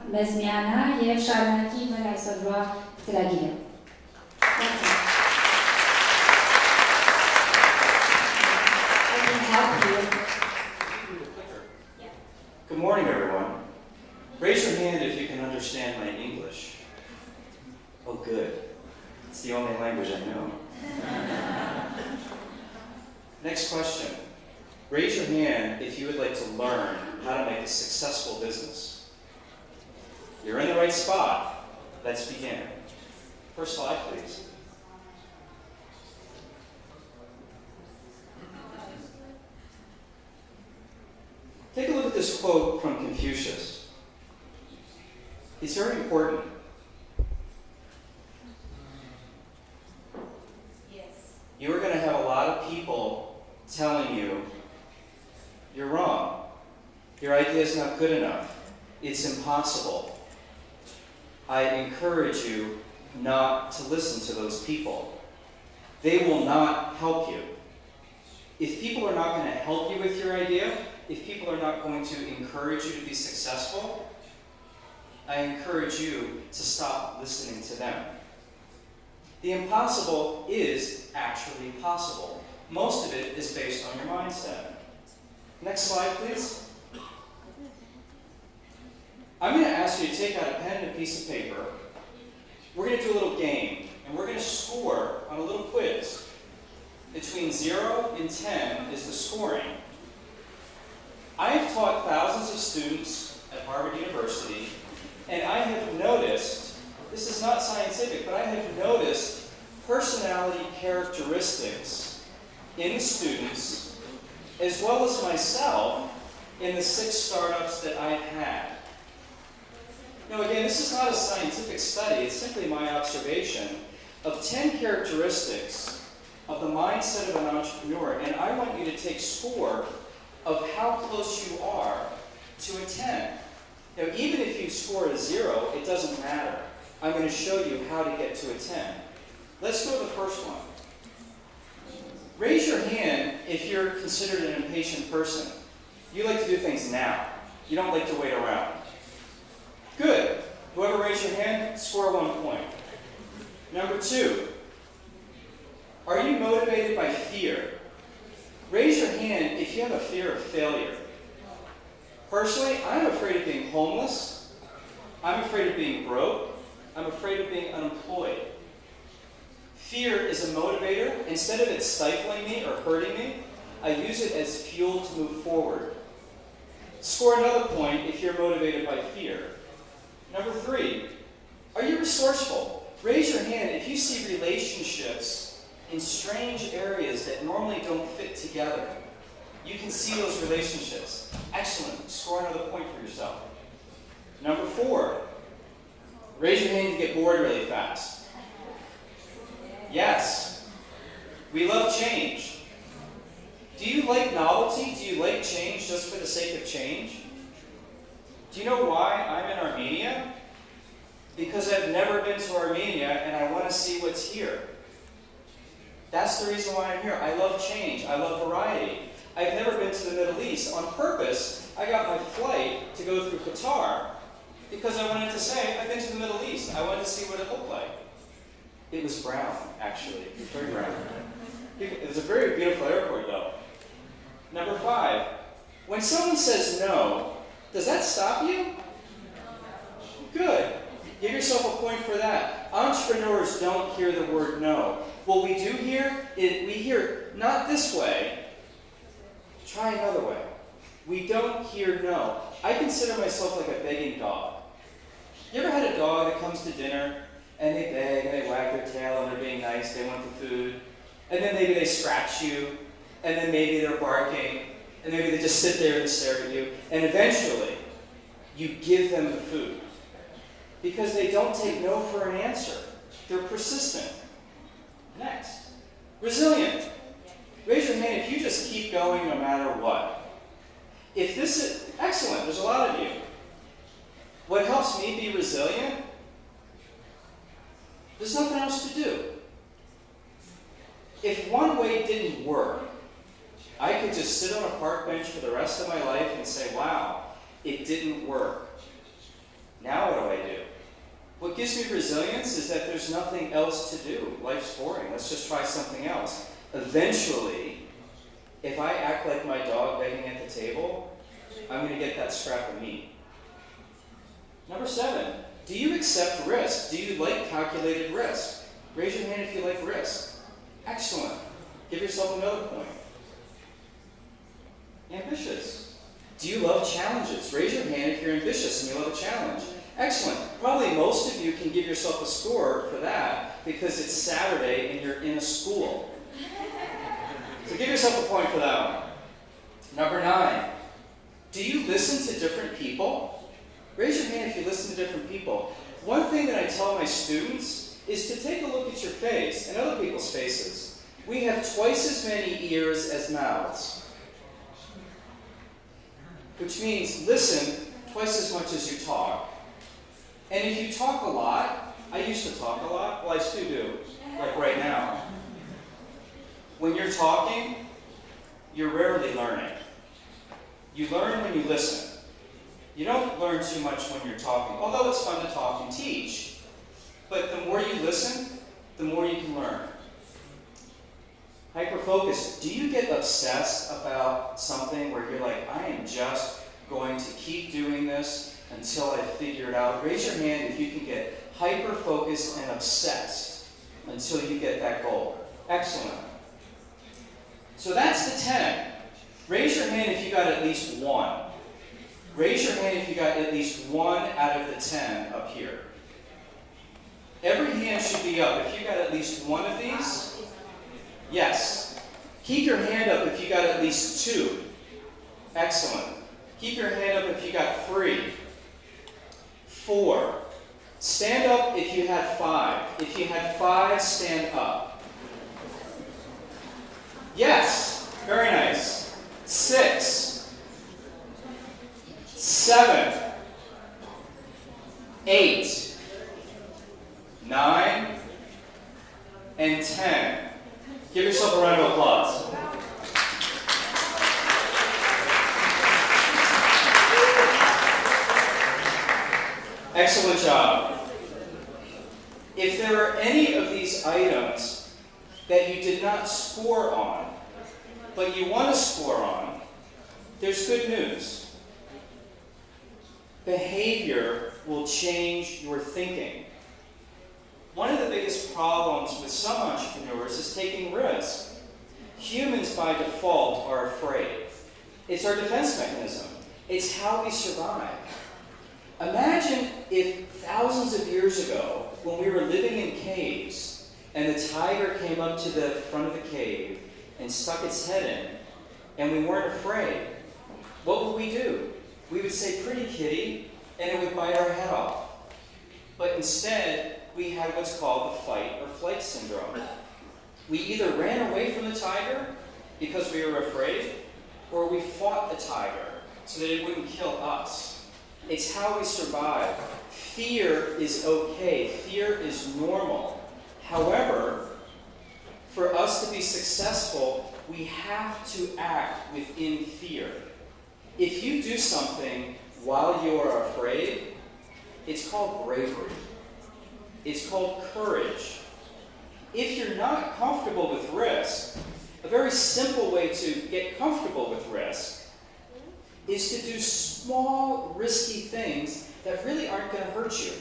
մեզ միանա եւ շարունակի մեր այսօրվա ծրագիրը։ Good morning, everyone. Raise your hand if you can understand my English. Oh, good. It's the only language I know. Next question. Raise your hand if you would like to learn how to make a successful business. You're in the right spot. Let's begin. First slide, please. Take a look at this quote from Confucius. It's very important. Yes. You are going to have a lot of people telling you, you're wrong. Your idea is not good enough. It's impossible. I encourage you not to listen to those people. They will not help you. If people are not going to help you with your idea, if people are not going to encourage you to be successful, I encourage you to stop listening to them. The impossible is actually possible. Most of it is based on your mindset. Next slide, please. I'm going to ask you to take out a pen and a piece of paper. We're going to do a little game, and we're going to score on a little quiz. Between 0 and 10 is the scoring. I have taught thousands of students at Harvard University, and I have noticed, this is not scientific, but I have noticed personality characteristics in the students, as well as myself, in the 6 startups that I've had. Now again, this is not a scientific study, it's simply my observation of 10 characteristics of the mindset of an entrepreneur, and I want you to take score of how close you are to a 10. Now, even if you score a 0, it doesn't matter. I'm going to show you how to get to a 10. Let's go to the first one. Raise your hand if you're considered an impatient person. You like to do things now. You don't like to wait around. Good. Whoever raised your hand, score 1 point. Number 2. Are you motivated by fear? Raise your hand if you have a fear of failure. Personally, I'm afraid of being homeless. I'm afraid of being broke. I'm afraid of being unemployed. Fear is a motivator. Instead of it stifling me or hurting me, I use it as fuel to move forward. Score another point if you're motivated by fear. Number 3, are you resourceful? Raise your hand if you see relationships in strange areas that normally don't fit together. You can see those relationships. Excellent. Score another point for yourself. Number 4, raise your hand if you get bored really fast. Yes. We love change. Do you like novelty? Do you like change just for the sake of change? Do you know why I'm in Armenia? Because I've never been to Armenia and I want to see what's here. That's the reason why I'm here. I love change. I love variety. I've never been to the Middle East. On purpose, I got my flight to go through Qatar because I wanted to say, I've been to the Middle East. I wanted to see what it looked like. It was brown, actually. It was very brown. It was a very beautiful airport, though. Number 5, when someone says no, does that stop you? Good. Give yourself a point for that. Entrepreneurs don't hear the word no. What we do hear is we hear not this way. Try another way. We don't hear no. I consider myself like a begging dog. You ever had a dog that comes to dinner and they beg and they wag their tail and they're being nice, they want the food, and then maybe they scratch you, and then maybe they're barking, and maybe they just sit there and stare at you, and eventually you give them the food. Because they don't take no for an answer. They're persistent. Next. Resilient. Raise your hand if you just keep going no matter what. If this is excellent, there's a lot of you. What helps me be resilient? There's nothing else to do. If one way didn't work, I could just sit on a park bench for the rest of my life and say, wow, it didn't work. Now gives me resilience is that there's nothing else to do. Life's boring. Let's just try something else. Eventually, if I act like my dog begging at the table, I'm going to get that scrap of meat. Number 7, do you accept risk? Do you like calculated risk? Raise your hand if you like risk. Excellent. Give yourself another point. Ambitious. Do you love challenges? Raise your hand if you're ambitious and you love a challenge. Excellent. Probably most of you can give yourself a score for that because it's Saturday and you're in a school. So give yourself a point for that one. Number 9. Do you listen to different people? Raise your hand if you listen to different people. One thing that I tell my students is to take a look at your face and other people's faces. We have twice as many ears as mouths, which means listen twice as much as you talk. And if you talk a lot, I used to talk a lot, well I still do, like right now. When you're talking, you're rarely learning. You learn when you listen. You don't learn too much when you're talking, although it's fun to talk and teach. But the more you listen, the more you can learn. Hyperfocus. Do you get obsessed about something where you're like, I am just going to keep doing this until I figure it out? Raise your hand if you can get hyper-focused and obsessed until you get that goal. Excellent. So that's the 10. Raise your hand if you got at least 1. Raise your hand if you got at least 1 out of the 10 up here. Every hand should be up. If you got at least 1 of these, yes. Keep your hand up if you got at least 2. Excellent. Keep your hand up if you got 3. 4. Stand up if you had 5. If you had 5, stand up. Yes. Very nice. 6. 7. 8. 9. And 10. Give yourself a round of applause. Excellent job. If there are any of these items that you did not score on, but you want to score on, there's good news. Behavior will change your thinking. One of the biggest problems with some entrepreneurs is taking risks. Humans by default are afraid. It's our defense mechanism. It's how we survive. Imagine if thousands of years ago, when we were living in caves, and the tiger came up to the front of the cave and stuck its head in, and we weren't afraid. What would we do? We would say, "Pretty kitty," and it would bite our head off. But instead, we had what's called the fight or flight syndrome. We either ran away from the tiger because we were afraid, or we fought the tiger so that it wouldn't kill us. It's how we survive. Fear is okay. Fear is normal. However, for us to be successful, we have to act within fear. If you do something while you are afraid, it's called bravery. It's called courage. If you're not comfortable with risk, a very simple way to get comfortable with risk is to do small, risky things that really aren't going to hurt you.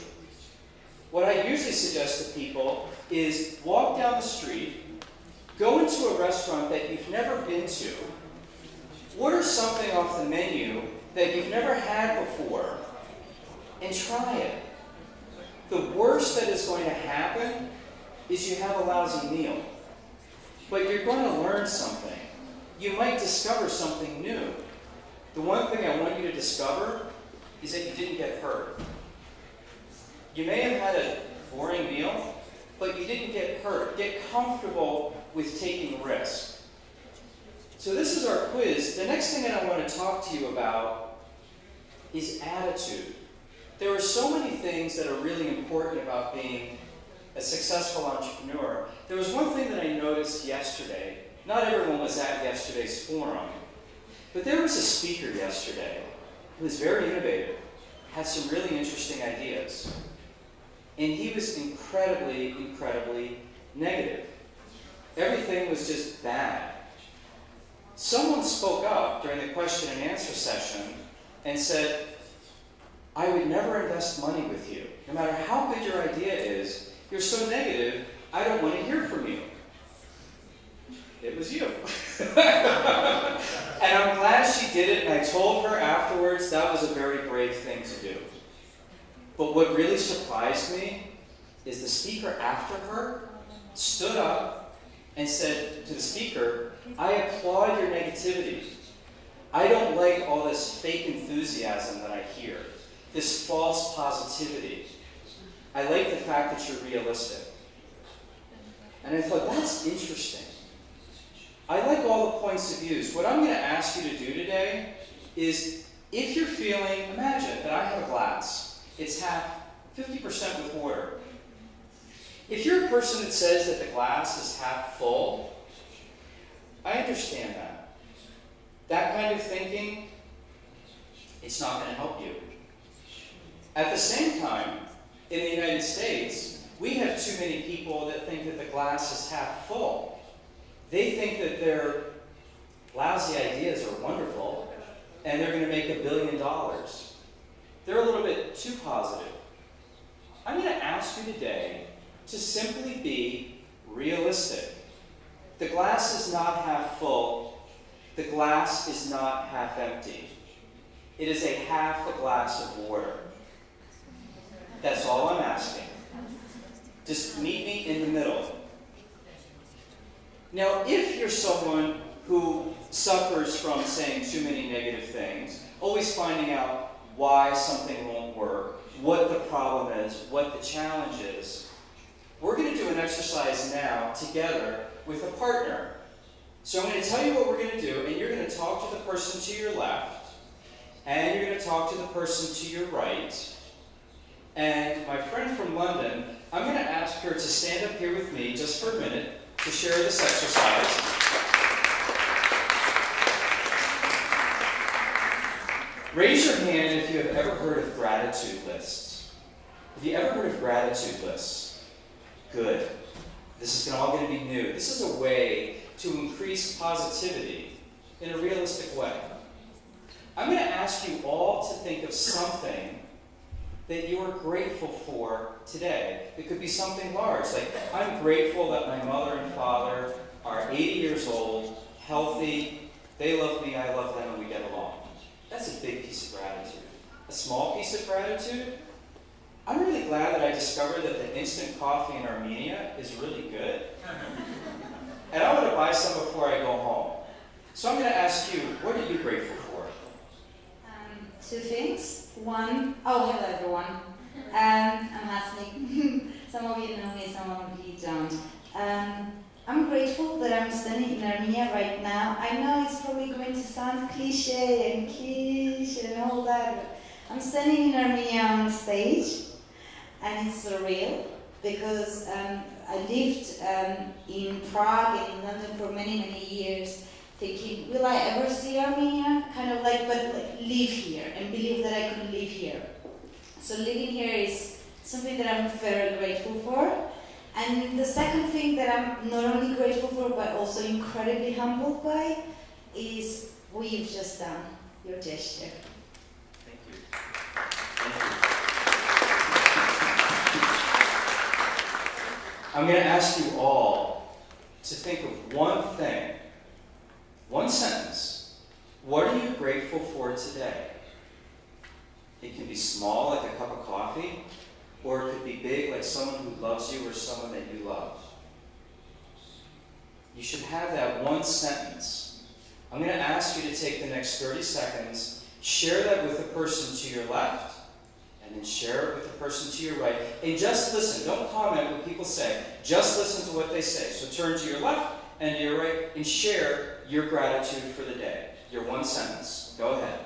What I usually suggest to people is walk down the street, go into a restaurant that you've never been to, order something off the menu that you've never had before, and try it. The worst that is going to happen is you have a lousy meal. But you're going to learn something. You might discover something new. The one thing I want you to discover is that you didn't get hurt. You may have had a boring meal, but you didn't get hurt. Get comfortable with taking risks. So this is our quiz. The next thing that I want to talk to you about is attitude. There are so many things that are really important about being a successful entrepreneur. There was one thing that I noticed yesterday. Not everyone was at yesterday's forum, but there was a speaker yesterday who was very innovative, had some really interesting ideas. and he was incredibly, incredibly negative. Everything was just bad. Someone spoke up during the question and answer session and said, I would never invest money with you. No matter how good your idea is, you're so negative, I don't want to hear from you. It was you. And I'm glad she did it, and I told her afterwards that was a very brave thing to do. But what really surprised me is the speaker after her stood up and said to the speaker, I applaud your negativity. I don't like all this fake enthusiasm that I hear, this false positivity. I like the fact that you're realistic. And I thought, that's interesting. I like all the points of views. What I'm going to ask you to do today is, if you're feeling, imagine that I have a glass. It's half, 50% with water. If you're a person that says that the glass is half full, I understand that. That kind of thinking, it's not going to help you. At the same time, in the United States, we have too many people that think that the glass is half full. They think that their lousy ideas are wonderful, and they're going to make $1 billion. They're a little bit too positive. I'm going to ask you today to simply be realistic. The glass is not half full. The glass is not half empty. It is a half a glass of water. That's all I'm asking. Just meet me in the middle. Now, if you're someone who suffers from saying too many negative things, always finding out why something won't work, what the problem is, what the challenge is, we're going to do an exercise now together with a partner. So I'm going to tell you what we're going to do, and you're going to talk to the person to your left, and you're going to talk to the person to your right. And my friend from London, I'm going to ask her to stand up here with me just for a minute to share this exercise. Raise your hand if you have ever heard of gratitude lists. Have you ever heard of gratitude lists? Good. This is all going to be new. This is a way to increase positivity in a realistic way. I'm going to ask you all to think of something that you are grateful for today. It could be something large, like I'm grateful that my mother and father are 80 years old, healthy, they love me, I love them, and we get along. That's a big piece of gratitude. A small piece of gratitude, I'm really glad that I discovered that the instant coffee in Armenia is really good. And I want to buy some before I go home. So I'm going to ask you, what are you grateful for? Two things. One, hello everyone. I'm Hasni. Some of you know me, some of you don't. I'm grateful that I'm standing in Armenia right now. I know it's probably going to sound cliche and quiche and all that, but I'm standing in Armenia on the stage, and it's surreal because I lived in Prague and in London for many, many years, thinking, will I ever see Armenia? Kind of like, but like, live here and believe that I could live here. So living here is something that I'm very grateful for. And the second thing that I'm not only grateful for, but also incredibly humbled by, is what you've just done, your gesture. Thank you. Thank you. I'm going to ask you all to think of one thing, one sentence. What are you grateful for today? It can be small, like a cup of coffee, or it could be big, like someone who loves you or someone that you love. You should have that one sentence. I'm going to ask you to take the next 30 seconds, share that with the person to your left, and then share it with the person to your right. And just listen. Don't comment what people say. Just listen to what they say. So turn to your left and to your right and share your gratitude for the day. Your one sentence. Go ahead.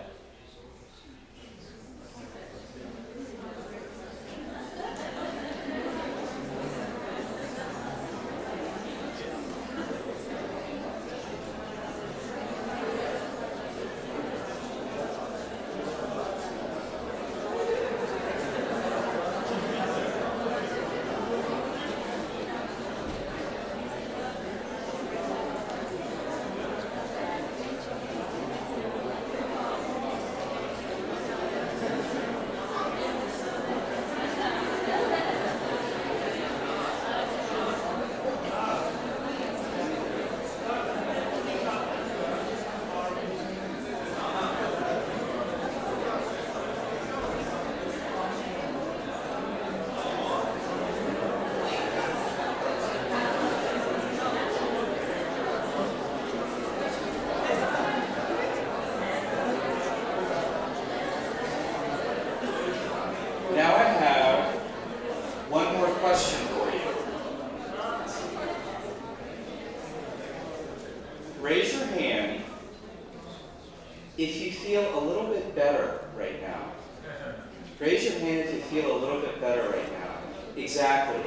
little bit better right now. Exactly.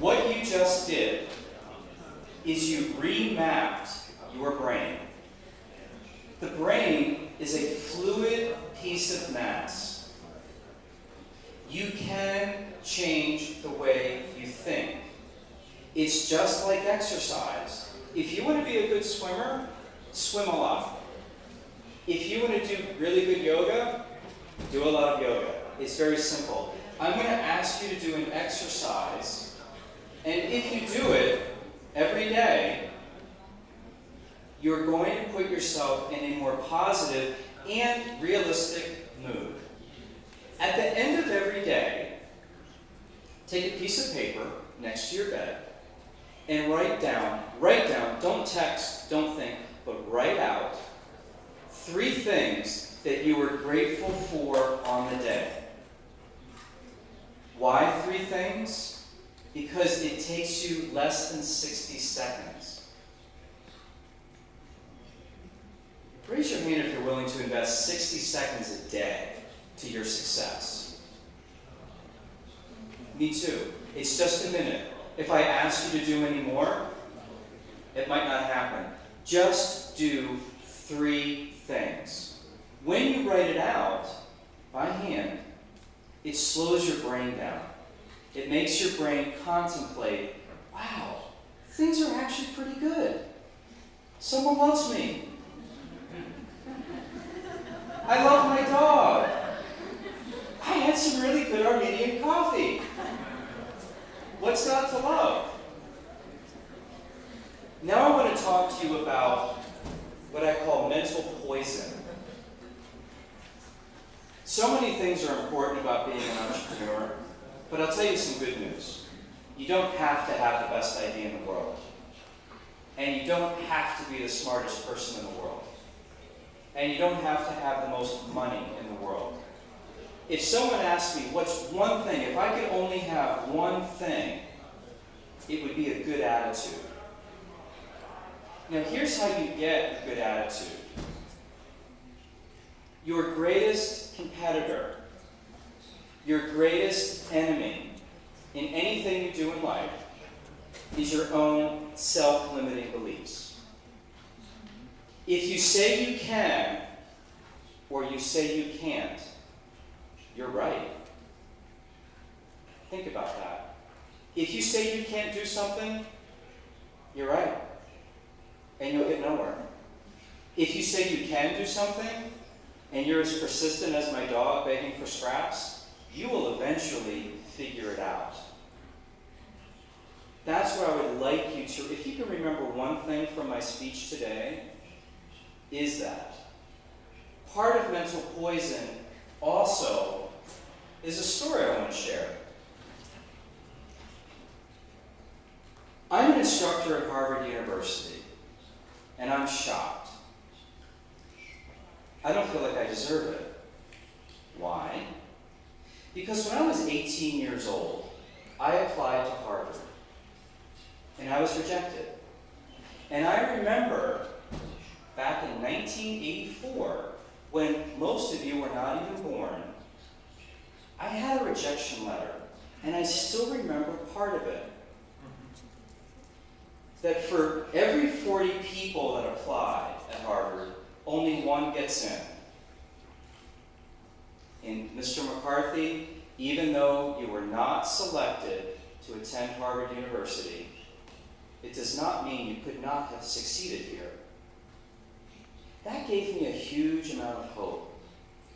What you just did is you remapped your brain. The brain is a fluid piece of mass. You can change the way you think. It's just like exercise. If you want to be a good swimmer, swim a lot. If you want to do really good yoga, do a lot of yoga. It's very simple. I'm going to ask you to do an exercise, and if you do it every day, you're going to put yourself in a more positive and realistic mood. At the end of every day, take a piece of paper next to your bed and write down, don't text, don't think, but write out 3 things that you were grateful for on the day. Why 3 things? Because it takes you less than 60 seconds. Raise your hand if you're willing to invest 60 seconds a day to your success. Me too. It's just a minute. If I ask you to do any more, it might not happen. Just do 3 things. When you write it out by hand, it slows your brain down. It makes your brain contemplate, wow, things are actually pretty good. Someone loves me. I love my dog. I had some really good Armenian coffee. What's not to love? Now I want to talk to you about what I call mental poison. So many things are important about being an entrepreneur, but I'll tell you some good news. You don't have to have the best idea in the world. And you don't have to be the smartest person in the world. And you don't have to have the most money in the world. If someone asked me, what's one thing, if I could only have one thing, it would be a good attitude. Now here's how you get a good attitude. Your greatest competitor, your greatest enemy in anything you do in life is your own self-limiting beliefs. If you say you can or you say you can't, you're right. Think about that. If you say you can't do something, you're right. And you'll get nowhere. If you say you can do something, and you're as persistent as my dog begging for scraps, you will eventually figure it out. That's what I would like you to, if you can remember one thing from my speech today, is that part of mental poison also is a story I want to share. I'm an instructor at Harvard University, and I'm shocked. I don't feel like I deserve it. Why? Because when I was 18 years old, I applied to Harvard, and I was rejected. And I remember back in 1984, when most of you were not even born, I had a rejection letter, and I still remember part of it. That for every 40 people that apply at Harvard, only 1 gets in. And Mr. McCarthy, even though you were not selected to attend Harvard University, it does not mean you could not have succeeded here. That gave me a huge amount of hope.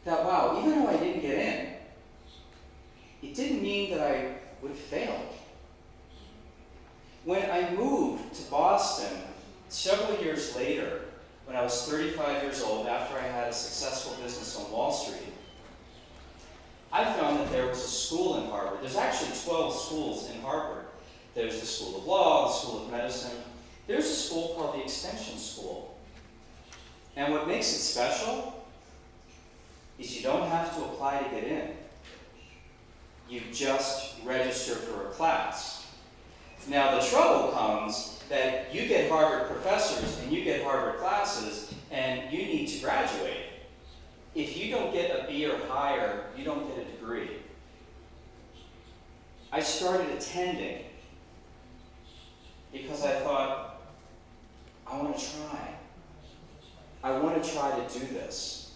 That, wow, even though I didn't get in, it didn't mean that I would have failed. When I moved to Boston several years later, when I was 35 years old, after I had a successful business on Wall Street, I found that there was a school in Harvard. There's actually 12 schools in Harvard. There's the School of Law, the School of Medicine. There's a school called the Extension School. And what makes it special is you don't have to apply to get in. You just register for a class. Now the trouble comes that you get Harvard professors and you get Harvard classes and you need to graduate. If you don't get a B or higher, you don't get a degree. I started attending because I thought, I want to try. I want to try to do this.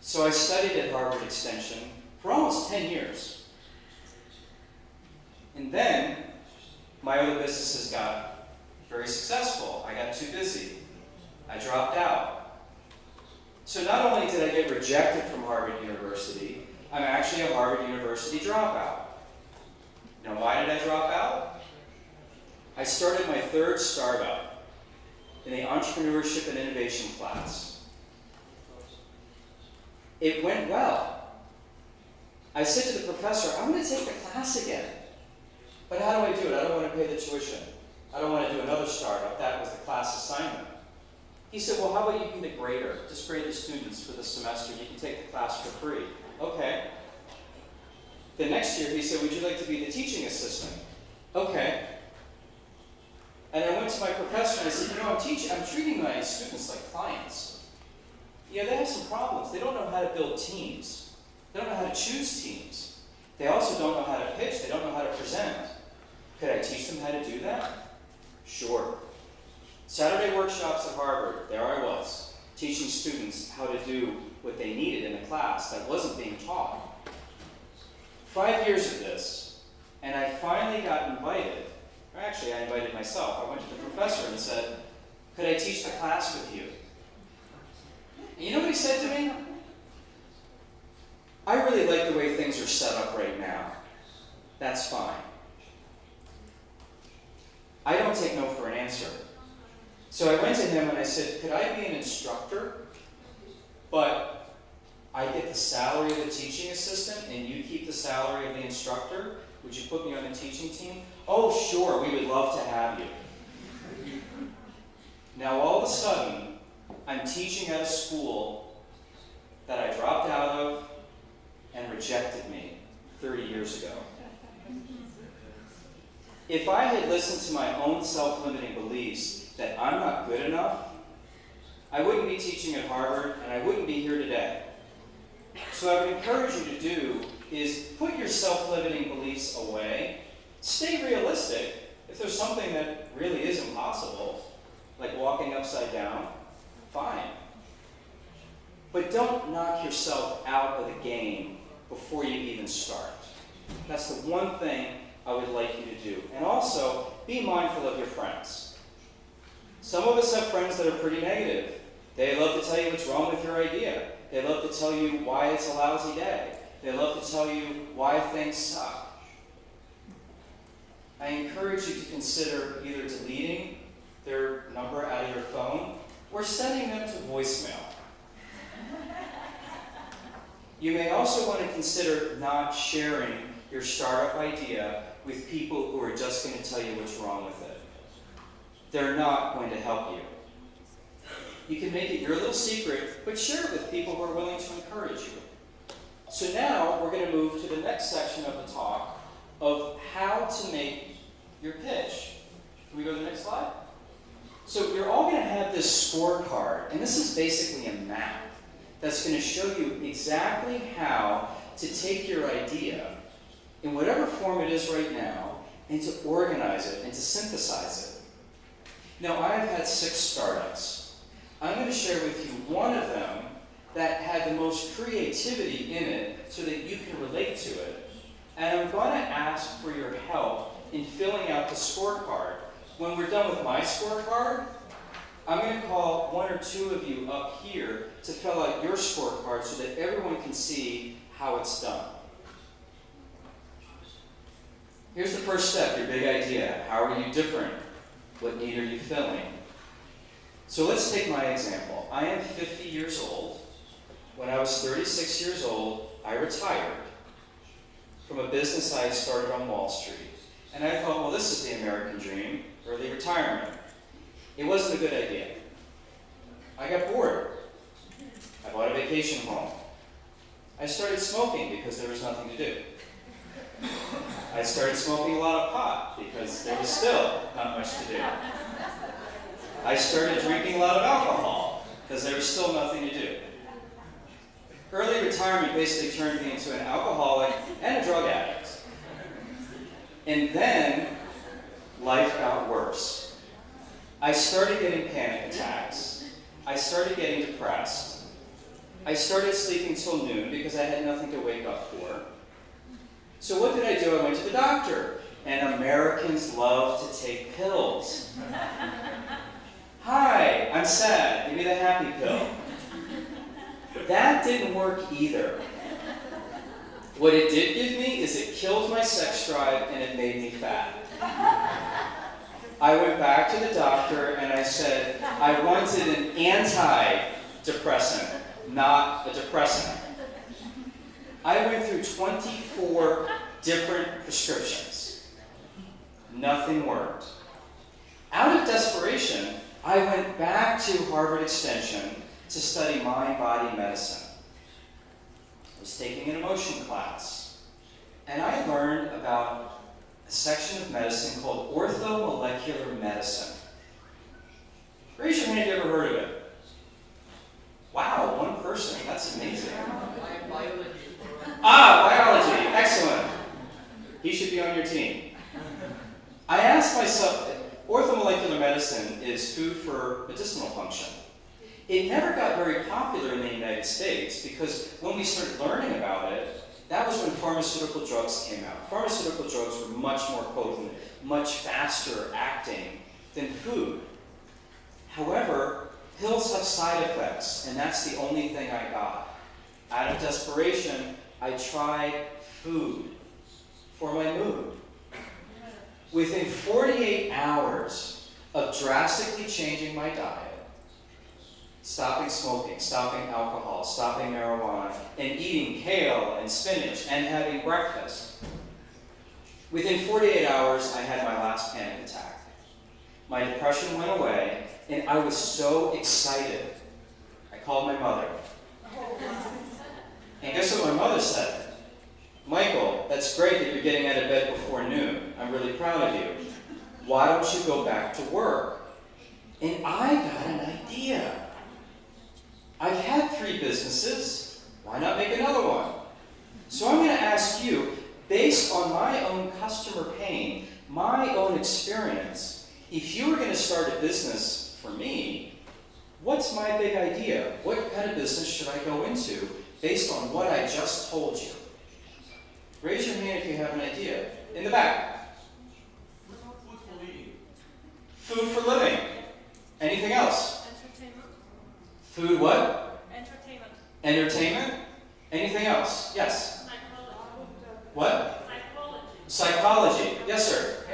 So I studied at Harvard Extension for almost 10 years. And then my other businesses got very successful. I got too busy. I dropped out. So not only did I get rejected from Harvard University, I'm actually a Harvard University dropout. Now, why did I drop out? I started my third startup in the Entrepreneurship and Innovation class. It went well. I said to the professor, I'm going to take the class again. But how do I do it? I don't want to pay the tuition. I don't want to do another startup. That was the class assignment. He said, well, how about you be the grader? Just grade the students for the semester. You can take the class for free. Okay. The next year, he said, would you like to be the teaching assistant? Okay. And I went to my professor and I said, I'm treating my students like clients. They have some problems. They don't know how to build teams. They don't know how to choose teams. They also don't know how to pitch. They don't know how to present. Could I teach them how to do that? Sure. Saturday workshops at Harvard, there I was, teaching students how to do what they needed in a class that wasn't being taught. 5 years of this, and I finally got invited. Or actually, I invited myself. I went to the professor and said, could I teach the class with you? And you know what he said to me? I really like the way things are set up right now. That's fine. I don't take no for an answer. So I went to him and I said, could I be an instructor, but I get the salary of the teaching assistant and you keep the salary of the instructor? Would you put me on the teaching team? Oh, sure, we would love to have you. Now all of a sudden, I'm teaching at a school that I dropped out of and rejected me 30 years ago. If I had listened to my own self-limiting beliefs that I'm not good enough, I wouldn't be teaching at Harvard and I wouldn't be here today. So what I would encourage you to do is put your self-limiting beliefs away. Stay realistic. If there's something that really is impossible, like walking upside down, fine. But don't knock yourself out of the game before you even start. That's the one thing I would like you to do. And also, be mindful of your friends. Some of us have friends that are pretty negative. They love to tell you what's wrong with your idea. They love to tell you why it's a lousy day. They love to tell you why things suck. I encourage you to consider either deleting their number out of your phone or sending them to voicemail. You may also want to consider not sharing your startup idea with people who are just going to tell you what's wrong with it. They're not going to help you. You can make it your little secret, but share it with people who are willing to encourage you. So now we're going to move to the next section of the talk of how to make your pitch. Can we go to the next slide? So you're all going to have this scorecard, and this is basically a map that's going to show you exactly how to take your idea in whatever form it is right now and to organize it and to synthesize it. Now, I've had 6 startups. I'm going to share with you one of them that had the most creativity in it so that you can relate to it. And I'm going to ask for your help in filling out the scorecard. When we're done with my scorecard, I'm going to call 1 or 2 of you up here to fill out your scorecard so that everyone can see how it's done. Here's the first step, your big idea. How are you different? What need are you filling? So let's take my example. I am 50 years old. When I was 36 years old, I retired from a business I had started on Wall Street. And I thought, well, this is the American dream, early retirement. It wasn't a good idea. I got bored. I bought a vacation home. I started smoking because there was nothing to do. I started smoking a lot of pot because there was still not much to do. I started drinking a lot of alcohol because there was still nothing to do. Early retirement basically turned me into an alcoholic and a drug addict. And then life got worse. I started getting panic attacks. I started getting depressed. I started sleeping till noon because I had nothing to wake up for. So what did I do? I went to the doctor. And Americans love to take pills. Hi, I'm sad. Give me the happy pill. That didn't work either. What it did give me is it killed my sex drive and it made me fat. I went back to the doctor and I said, I wanted an antidepressant, not a depressant. I went through 24 different prescriptions. Nothing worked. Out of desperation, I went back to Harvard Extension to study mind-body medicine. I was taking an emotion class, and I learned about a section of medicine called orthomolecular medicine. Raise your hand if you ever heard of it. Wow, one person. That's amazing. Biology. Biology. Excellent. He should be on your team. I asked myself, orthomolecular medicine is food for medicinal function. It never got very popular in the United States because when we started learning about it, that was when pharmaceutical drugs came out. Pharmaceutical drugs were much more potent, much faster acting than food. However, pills have side effects, and that's the only thing I got. Out of desperation, I tried food for my mood. Within 48 hours of drastically changing my diet, stopping smoking, stopping alcohol, stopping marijuana, and eating kale and spinach and having breakfast, within 48 hours, I had my last panic attack. My depression went away, and I was so excited. I called my mother. And guess what my mother said? Michael, that's great that you're getting out of bed before noon. I'm really proud of you. Why don't you go back to work? And I got an idea. I've had 3 businesses. Why not make another one? So I'm going to ask you, based on my own customer pain, my own experience, if you were going to start a business for me, what's my big idea? What kind of business should I go into based on what I just told you? Raise your hand if you have an idea. In the back. Food for living. Food for living. Anything else? Entertainment. Food what? Entertainment. Entertainment? Anything else? Yes. Psychology. What? Psychology. Psychology. Yes, sir.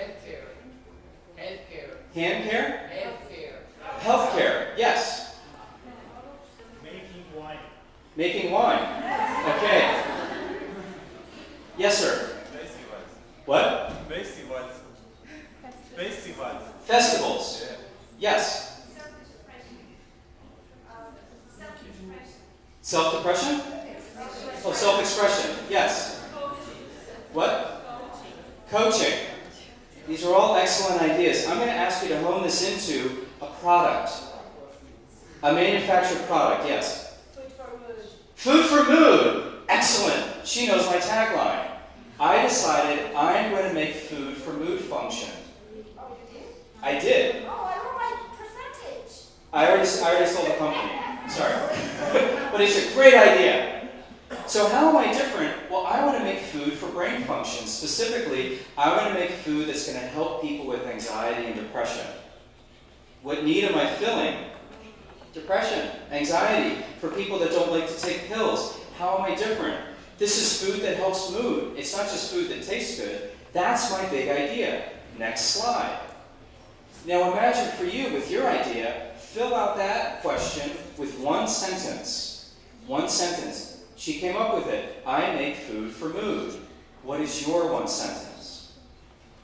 Healthcare. Hand care? Healthcare. Healthcare. Yes. Making wine. Making wine. Okay. Yes, sir. Festivals. What? Festivals. Festivals. Festivals. Yeah. Yes. Self-depression? Oh, self-expression. Yes. What? Coaching. These are all excellent ideas. I'm going to ask you to hone this into a product. A manufactured product, yes. Food for mood. Excellent. She knows my tagline. I decided I'm going to make food for mood function. Oh, you did? I did. Oh, I don't like percentage. I already sold the company. Sorry. But it's a great idea. So how am I different? Well, I want to make food for brain function. Specifically, I want to make food that's going to help people with anxiety and depression. What need am I filling? Depression, anxiety, for people that don't like to take pills. How am I different? This is food that helps mood. It's not just food that tastes good. That's my big idea. Next slide. Now imagine for you, with your idea, fill out that question with one sentence. One sentence. She came up with it. I make food for mood. What is your one sentence?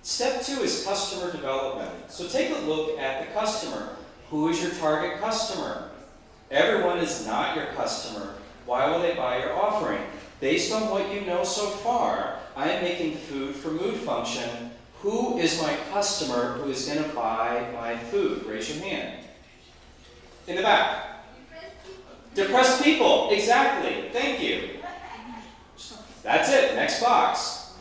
Step 2 is customer development. So take a look at the customer. Who is your target customer? Everyone is not your customer. Why will they buy your offering? Based on what you know so far, I am making food for mood function. Who is my customer who is going to buy my food? Raise your hand. In the back. Depressed people. Exactly. Thank you. That's it. Next box.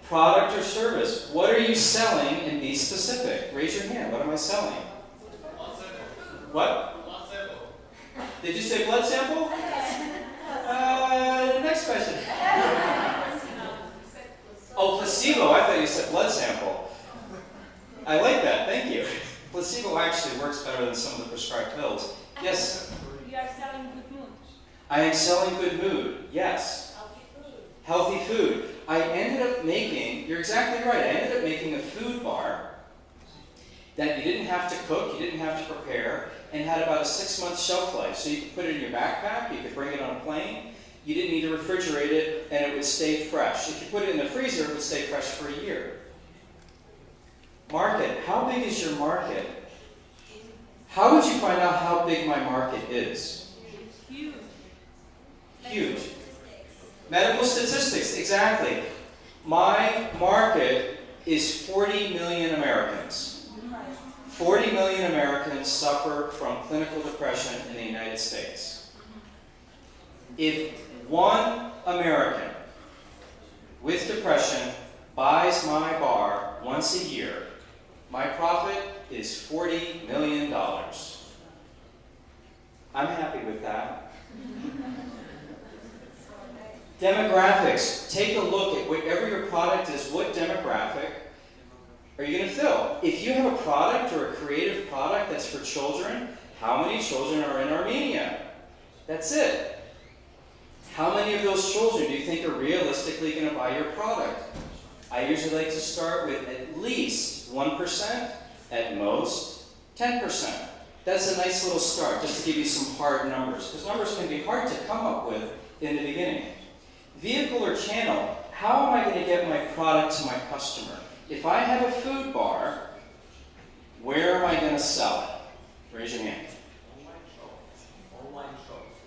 Product or service. What are you selling and be specific? Raise your hand. What am I selling? What? Did you say blood sample? Next question. Oh, placebo. I thought you said blood sample. I like that. Thank you. Placebo actually works better than some of the prescribed pills. Yes? You are selling good mood. I am selling good mood. Yes. Healthy food. I ended up making, you're exactly right, I ended up making a food bar that you didn't have to cook, you didn't have to prepare, and had about a 6-month shelf life. So you could put it in your backpack, you could bring it on a plane, you didn't need to refrigerate it, and it would stay fresh. If you put it in the freezer, it would stay fresh for a year. Market. How big is your market? How would you find out how big my market is? Huge. Huge. Medical statistics, exactly. My market is 40 million Americans. 40 million Americans suffer from clinical depression in the United States. If one American with depression buys my bar once a year, my profit is $40 million. I'm happy with that. Demographics. Take a look at whatever your product is, what demographic are you going to fill? If you have a product or a creative product that's for children, how many children are in Armenia? That's it. How many of those children do you think are realistically going to buy your product? I usually like to start with at least 1%, at most 10%. That's a nice little start, just to give you some hard numbers, because numbers can be hard to come up with in the beginning. Vehicle or channel, how am I going to get my product to my customer? If I have a food bar, where am I going to sell it? Raise your hand.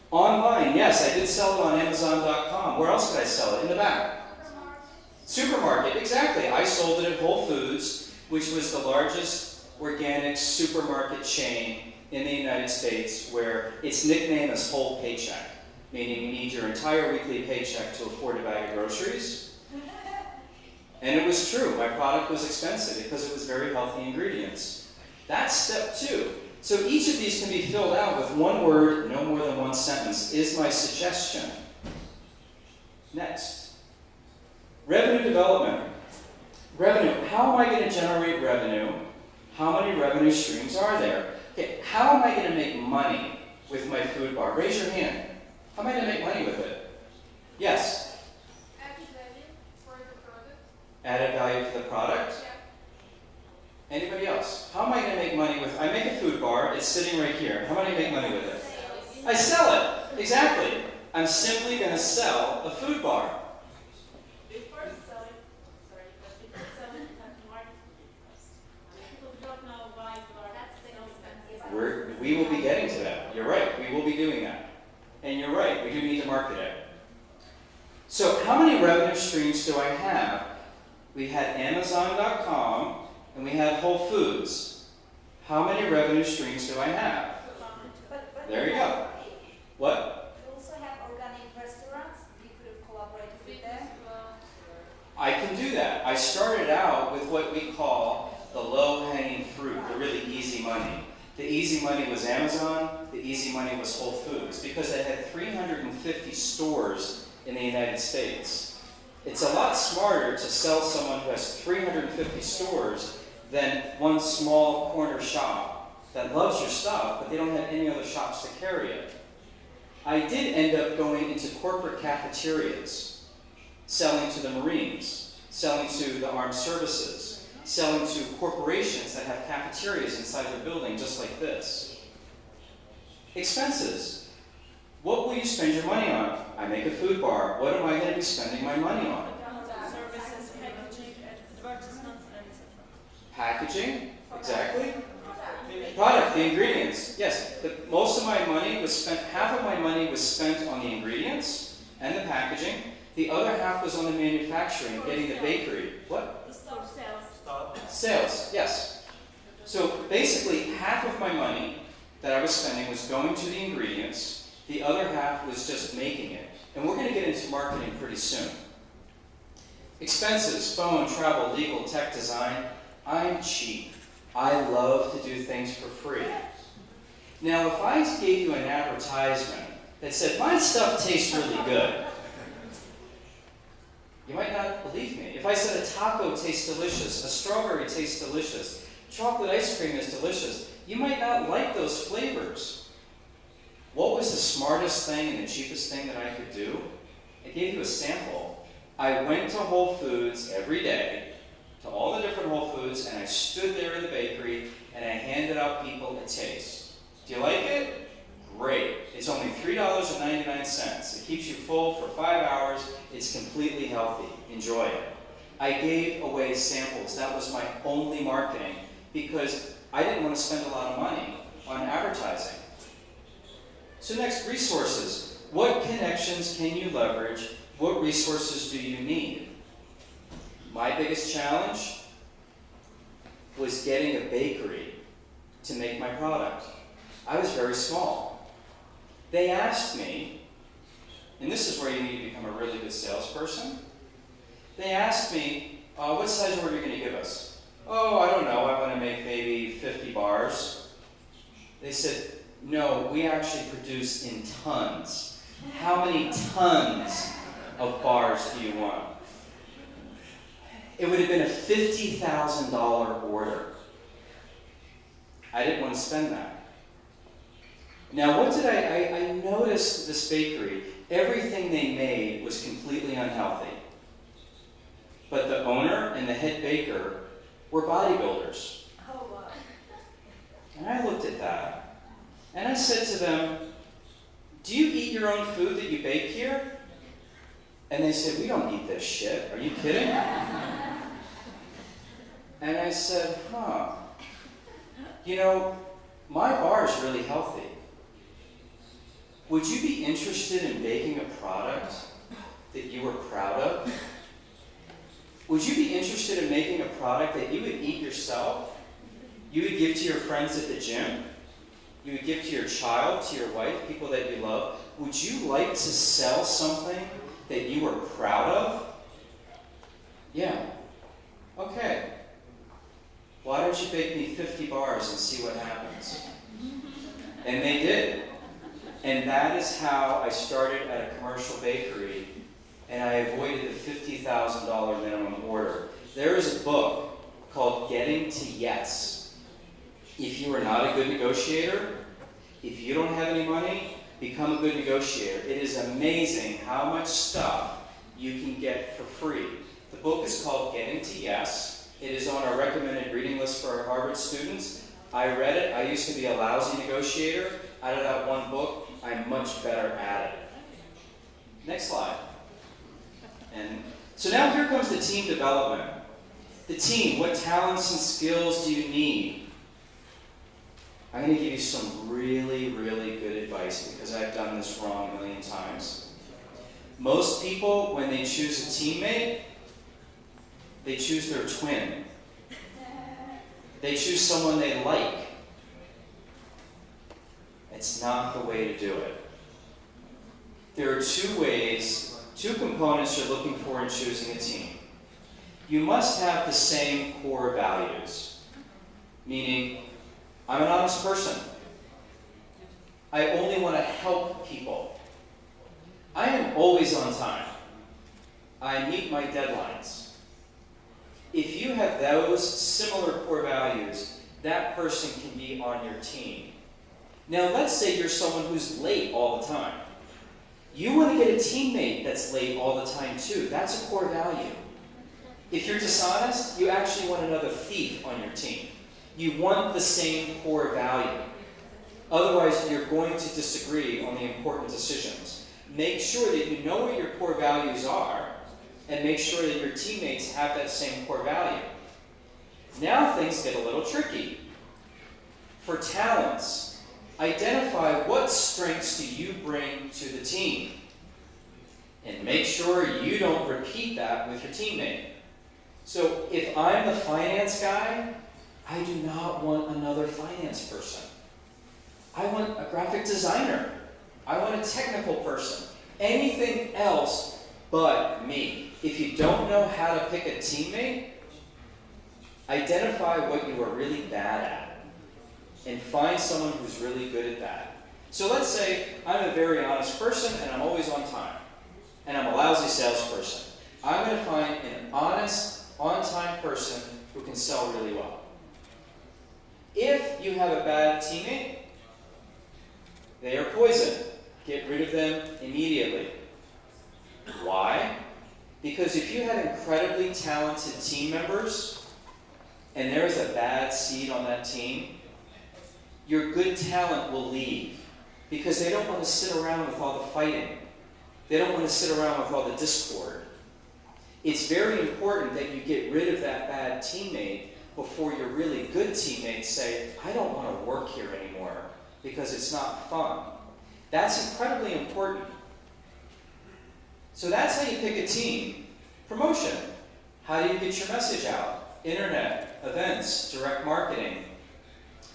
Online, yes, I did sell it on Amazon.com. Where else could I sell it? In the back. Supermarket, exactly. I sold it at Whole Foods, which was the largest organic supermarket chain in the United States, where its nickname is Whole Paycheck, meaning you need your entire weekly paycheck to afford a bag of groceries. And it was true. My product was expensive because it was very healthy ingredients. That's step 2. So each of these can be filled out with one word, no more than one sentence, is my suggestion. Next. Revenue development. Revenue. How am I going to generate revenue? How many revenue streams are there? Okay, how am I going to make money with my food bar? Raise your hand. How am I going to make money with it? Yes? Added value for the product. Added value for the product? Yeah. Anybody else? How am I going to make money with, I make a food bar, it's sitting right here. How am I going to make money with it? I sell it. Exactly. I'm simply going to sell a food bar. Before selling, you have to market it first. People don't know why you are so expensive. We will be getting to that. You're right. We will be doing that. And you're right. We do need to market it. So how many revenue streams do I have? We had Amazon.com and we have Whole Foods. How many revenue streams do I have? But There you go. What? you also have organic restaurants. You could have collaborated with them. I can do that. I started out with what we call the low-hanging fruit, the really easy money. The easy money was Amazon, the easy money was Whole Foods, because they had 350 stores in the United States. It's a lot smarter to sell someone who has 350 stores than one small corner shop that loves your stuff, but they don't have any other shops to carry it. I did end up going into corporate cafeterias, selling to the Marines, selling to the armed services, selling to corporations that have cafeterias inside their building just like this. Expenses. What will you spend your money on? I make a food bar. What am I going to be spending my money on? Services, packaging, advertisements, etc. Packaging, exactly. Product, the ingredients. Yes, most of my money was spent, half of my money was spent on the ingredients and the packaging. The other half was on the manufacturing, getting the bakery. What? The store sales. Sales, yes. So basically, half of my money that I was spending was going to the ingredients. The other half was just making it. And we're going to get into marketing pretty soon. Expenses, phone, travel, legal, tech, design. I'm cheap. I love to do things for free. Now, if I gave you an advertisement that said, my stuff tastes really good, you might not believe me. If I said a taco tastes delicious, a strawberry tastes delicious, chocolate ice cream is delicious, you might not like those flavors. What was the smartest thing and the cheapest thing that I could do? I gave you a sample. I went to Whole Foods every day, to all the different Whole Foods, and I stood there in the bakery and I handed out people a taste. Do you like it? Great. It's only $3.99. It keeps you full for 5 hours. It's completely healthy. Enjoy it. I gave away samples. That was my only marketing because I didn't want to spend a lot of money on advertising. So next, resources. What connections can you leverage? What resources do you need? My biggest challenge was getting a bakery to make my product. I was very small. They asked me, and this is where you need to become a really good salesperson. They asked me, what size order are you going to give us? Oh, I don't know, I want to make maybe 50 bars. They said, no, we actually produce in tons. How many tons of bars do you want? It would have been a $50,000 order. I didn't want to spend that. Now, what did I noticed this bakery, everything they made was completely unhealthy. But the owner and the head baker were bodybuilders. Oh, wow. And I looked at that, and I said to them, do you eat your own food that you bake here? And they said, we don't eat this shit. Are you kidding? And I said, you know, my bar is really healthy. Would you be interested in baking a product that you were proud of? Would you be interested in making a product that you would eat yourself? You would give to your friends at the gym? You would give to your child, to your wife, people that you love? Would you like to sell something that you were proud of? Yeah. Okay. Why don't you bake me 50 bars and see what happens? And they did. And that is how I started at a commercial bakery, and I avoided the $50,000 minimum order. There is a book called Getting to Yes. If you are not a good negotiator, if you don't have any money, become a good negotiator. It is amazing how much stuff you can get for free. The book is called Getting to Yes. It is on our recommended reading list for our Harvard students. I read it. I used to be a lousy negotiator. Out of that one book, I'm much better at it. Next slide. And so now here comes the team development. The team, what talents and skills do you need? I'm going to give you some really, really good advice because I've done this wrong a million times. Most people, when they choose a teammate, they choose their twin. They choose someone they like. It's not the way to do it. There are two components you're looking for in choosing a team. You must have the same core values, meaning, I'm an honest person. I only want to help people. I am always on time. I meet my deadlines. If you have those similar core values, that person can be on your team. Now, let's say you're someone who's late all the time. You want to get a teammate that's late all the time too. That's a core value. If you're dishonest, you actually want another thief on your team. You want the same core value. Otherwise, you're going to disagree on the important decisions. Make sure that you know what your core values are, and make sure that your teammates have that same core value. Now things get a little tricky. For talents, identify what strengths do you bring to the team. And make sure you don't repeat that with your teammate. So if I'm the finance guy, I do not want another finance person. I want a graphic designer. I want a technical person. Anything else but me. If you don't know how to pick a teammate, identify what you are really bad at and find someone who's really good at that. So let's say I'm a very honest person and I'm always on time, and I'm a lousy salesperson. I'm going to find an honest, on-time person who can sell really well. If you have a bad teammate, they are poison. Get rid of them immediately. Why? Because if you have incredibly talented team members, and there is a bad seed on that team, your good talent will leave because they don't want to sit around with all the fighting. They don't want to sit around with all the discord. It's very important that you get rid of that bad teammate before your really good teammates say, I don't want to work here anymore because it's not fun. That's incredibly important. So that's how you pick a team. Promotion. How do you get your message out? Internet, events, direct marketing.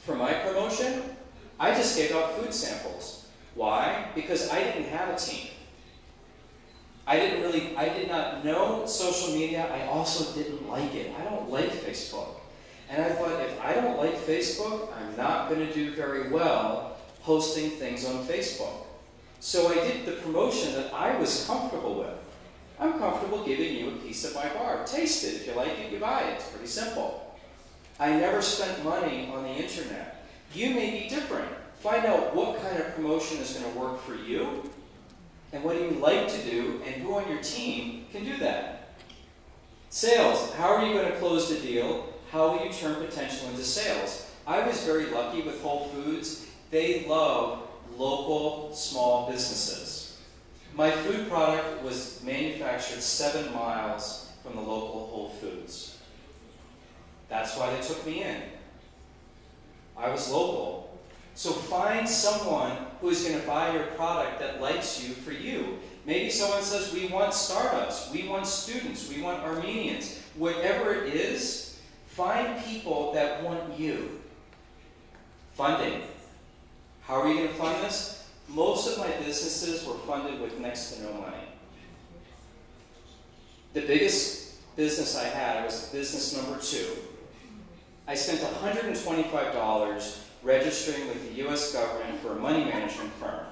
For my promotion, I just gave out food samples. Why? Because I didn't have a team. I did not know social media. I also didn't like it. I don't like Facebook. And I thought, if I don't like Facebook, I'm not going to do very well posting things on Facebook. So I did the promotion that I was comfortable with. I'm comfortable giving you a piece of my bar. Taste it. If you like it, you buy it. It's pretty simple. I never spent money on the internet. You may be different. Find out what kind of promotion is going to work for you, and what do you like to do, and who on your team can do that. Sales. How are you going to close the deal? How will you turn potential into sales? I was very lucky with Whole Foods. They love local small businesses. My food product was manufactured 7 miles from the local Whole Foods. That's why they took me in. I was local. So find someone who is going to buy your product that likes you for you. Maybe someone says, we want startups, we want students, we want Armenians. Whatever it is, find people that want you. Funding. How are you going to fund this? Most of my businesses were funded with next to no money. The biggest business I had was business number 2. I spent $125 registering with the US government for a money management firm.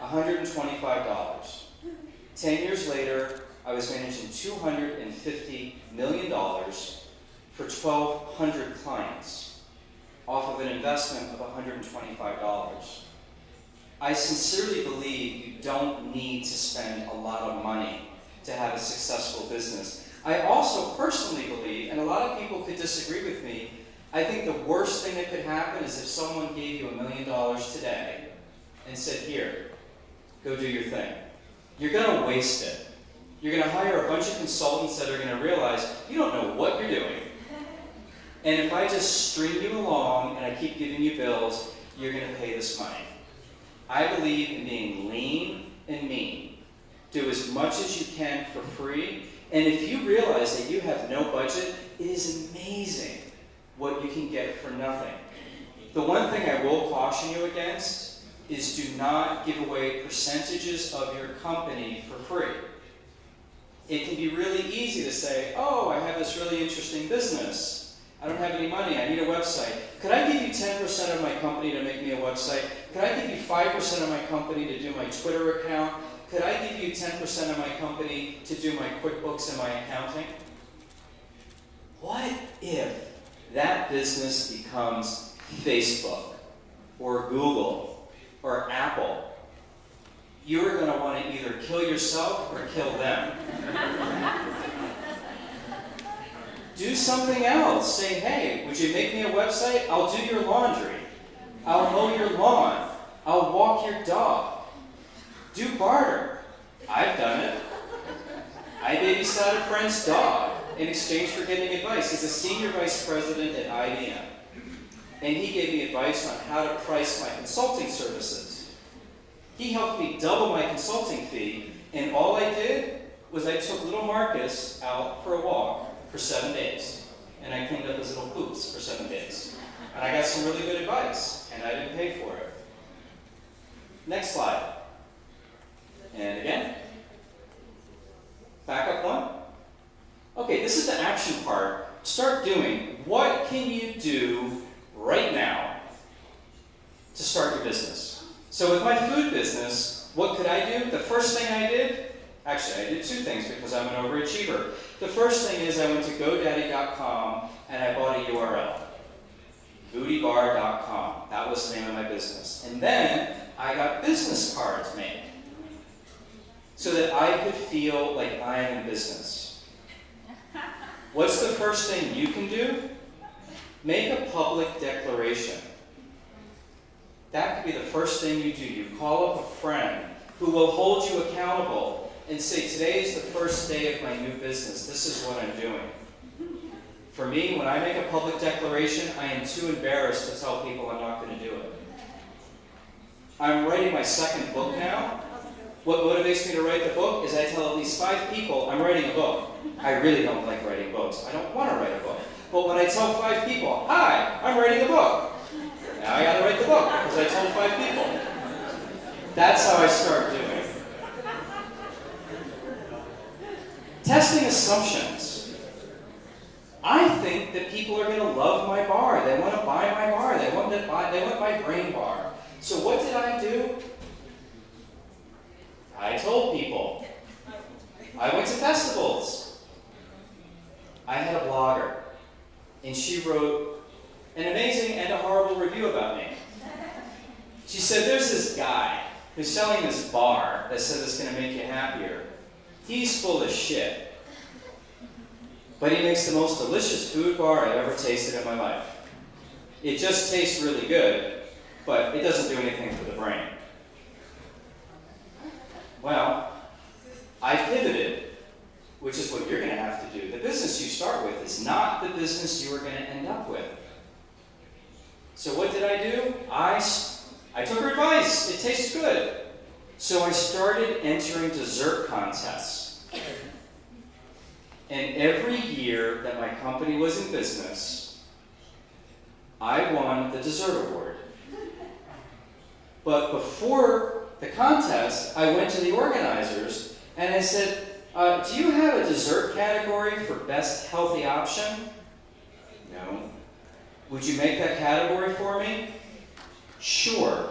$125. 10 years later, I was managing $250 million for 1,200 clients off of an investment of $125. I sincerely believe you don't need to spend a lot of money to have a successful business. I also personally believe, and a lot of people could disagree with me, I think the worst thing that could happen is if someone gave you $1 million today and said, here, go do your thing. You're going to waste it. You're going to hire a bunch of consultants that are going to realize you don't know what you're doing. And if I just string you along and I keep giving you bills, you're going to pay this money. I believe in being lean and mean. Do as much as you can for free. And if you realize that you have no budget, it is amazing what you can get for nothing. The one thing I will caution you against is do not give away percentages of your company for free. It can be really easy to say, oh, I have this really interesting business. I don't have any money, I need a website. Could I give you 10% of my company to make me a website? Could I give you 5% of my company to do my Twitter account? Could I give you 10% of my company to do my QuickBooks and my accounting? What if that business becomes Facebook or Google or Apple? You're going to want to either kill yourself or kill them. Do something else. Say, hey, would you make me a website? I'll do your laundry. I'll mow your lawn. I'll walk your dog. Do barter. I've done it. I babysat a friend's dog in exchange for getting advice. He's a senior vice president at IBM. And he gave me advice on how to price my consulting services. He helped me double my consulting fee, and all I did was I took little Marcus out for a walk for 7 days. And I cleaned up his little poops for 7 days. And I got some really good advice, and I didn't pay for it. Next slide. And again. Back up one. Okay, this is the action part. Start doing. What can you do right now to start your business? So with my food business, what could I do? The first thing I did, actually I did two things because I'm an overachiever. The first thing is I went to GoDaddy.com and I bought a URL. bootybar.com. That was the name of my business. And then I got business cards made so that I could feel like I am in business. What's the first thing you can do? Make a public declaration. That could be the first thing you do. You call up a friend who will hold you accountable and say, today is the first day of my new business. This is what I'm doing. For me, when I make a public declaration, I am too embarrassed to tell people I'm not going to do it. I'm writing my second book now. What motivates me to write the book is I tell at least 5 people I'm writing a book. I really don't like writing books. I don't want to write a book. But when I tell 5 people, hi, I'm writing a book. Now I got to write the book because I told 5 people. That's how I start doing it. Testing assumptions. I think that people are going to love my bar. They want to buy my bar. They want my brain bar. So what did I do? I told people. I went to festivals. I had a blogger, and she wrote an amazing and a horrible review about me. She said, there's this guy who's selling this bar that says it's going to make you happier. He's full of shit. But he makes the most delicious food bar I've ever tasted in my life. It just tastes really good, but it doesn't do anything for the brain. Well, I pivoted, which is what you're going to have to do. The business you start with is not the business you are going to end up with. So what did I do? I took her advice. It tastes good. So I started entering dessert contests. And every year that my company was in business, I won the dessert award. But before the contest, I went to the organizers and I said, do you have a dessert category for best healthy option? No. Would you make that category for me? Sure.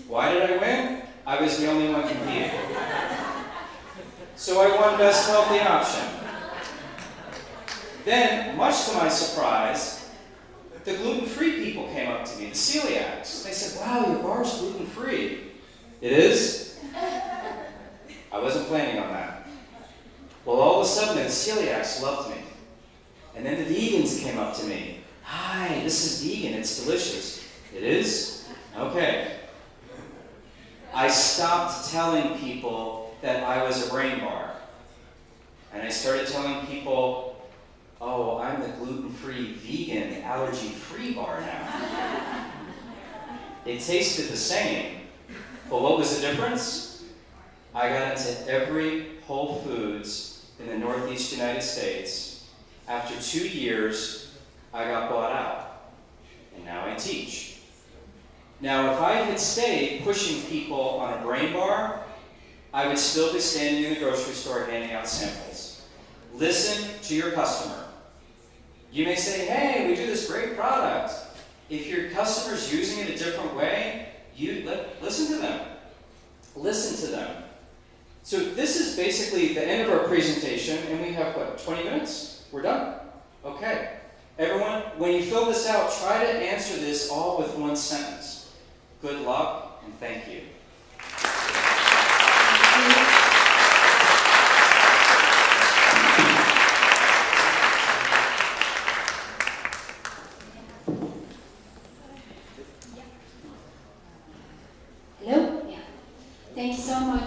Why did I win? I was the only one competing. So I won best healthy option. Then, much to my surprise, the gluten-free people came up to me, the celiacs. They said, wow, your bar's gluten-free. It is? I wasn't planning on that. Well, all of a sudden, the celiacs loved me. And then the vegans came up to me. Hi, this is vegan, it's delicious. It is? Okay. I stopped telling people that I was a brain bar. And I started telling people, oh, I'm the gluten-free, vegan, allergy-free bar now. It tasted the same. But what was the difference? I got into every Whole Foods in the Northeast United States. After 2 years, I got bought out. And now I teach. Now, if I had stayed pushing people on a brain bar, I would still be standing in the grocery store handing out samples. Listen to your customer. You may say, hey, we do this great product. If your customer's using it a different way, listen to them. Listen to them. So this is basically the end of our presentation, and we have, 20 minutes? We're done? Okay. Everyone, when you fill this out, try to answer this all with one sentence. Good luck, and thank you.